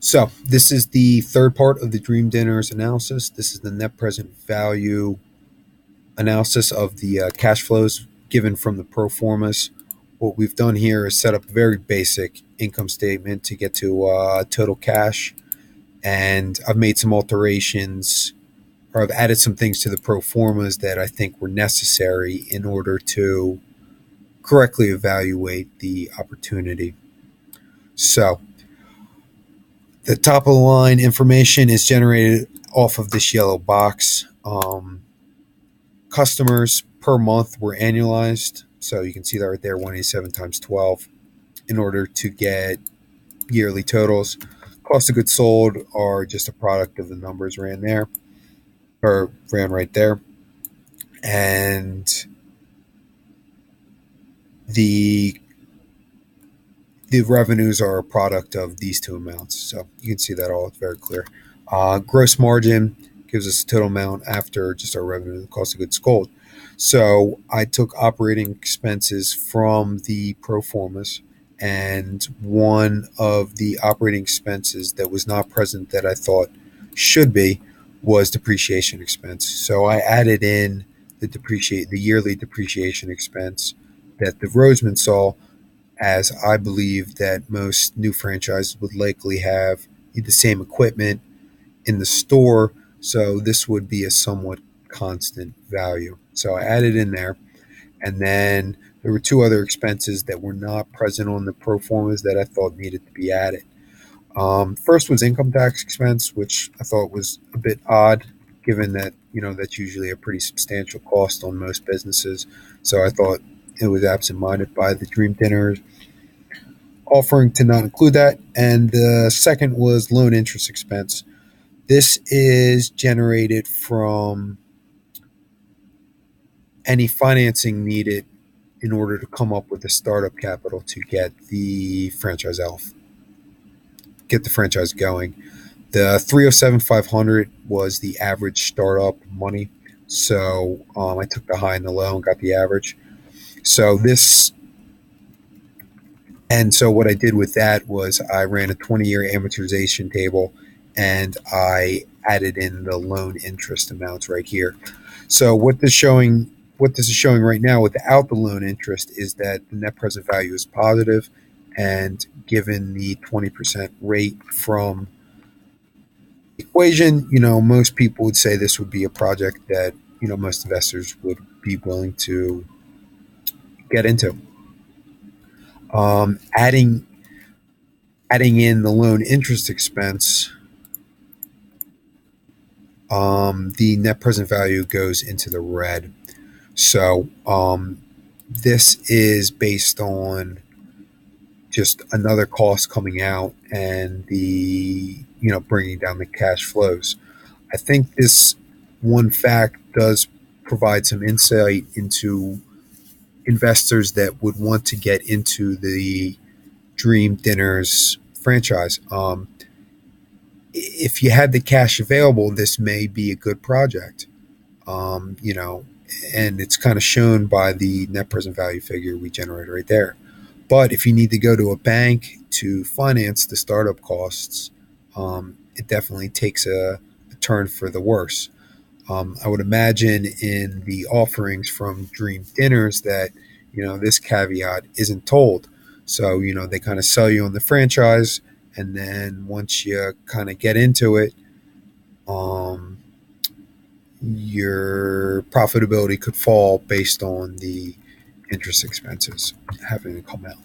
So this is the third part of the Dream Dinners analysis. This is the net present value analysis of the cash flows given from the pro formas. What we've done here is set up a very basic income statement to get to total cash, and I've made some alterations, or I've added some things to the pro formas that I think were necessary in order to correctly evaluate the opportunity. So the top of the line information is generated off of this yellow box. Customers per month were annualized. So you can see that right there, 187 times 12 in order to get yearly totals. Cost of goods sold are just a product of the numbers ran there, or ran right there. And the the revenues are a product of these two amounts. So you can see that all. It's very clear. Gross margin gives us a total amount after just our revenue and cost of goods sold. So I took operating expenses from the pro formas, and one of the operating expenses that was not present that I thought should be was depreciation expense. So I added in the yearly depreciation expense that the Roseman saw, as I believe that most new franchises would likely have the same equipment in the store, so this would be a somewhat constant value. So I added in there, and then there were two other expenses that were not present on the pro formas that I thought needed to be added. First was income tax expense, which I thought was a bit odd, given that that's usually a pretty substantial cost on most businesses. So I thought it was absent-minded by the Dream Dinners offering to not include that. And the second was loan interest expense. This is generated from any financing needed in order to come up with the startup capital to get the franchise going. The 307,500 was the average startup money. So I took the high and the low and got the average. So this And so what I did with that was I ran a 20-year amortization table, and I added in the loan interest amounts right here. So what this is showing right now without the loan interest is that the net present value is positive, and given the 20% rate from the equation, most people would say this would be a project that most investors would be willing to get into. Um, adding adding in the loan interest expense, the net present value goes into the red. So this is based on just another cost coming out and the bringing down the cash flows. I think this one fact does provide some insight into investors that would want to get into the Dream Dinners franchise. If you had the cash available, this may be a good project. Um, you know, and it's kind of shown by the net present value figure we generated right there. But if you need to go to a bank to finance the startup costs, it definitely takes a turn for the worse. I would imagine in the offerings from Dream Dinners that this caveat isn't told. So they kind of sell you on the franchise, and then once you kind of get into it, um, your profitability could fall based on the interest expenses having to come out.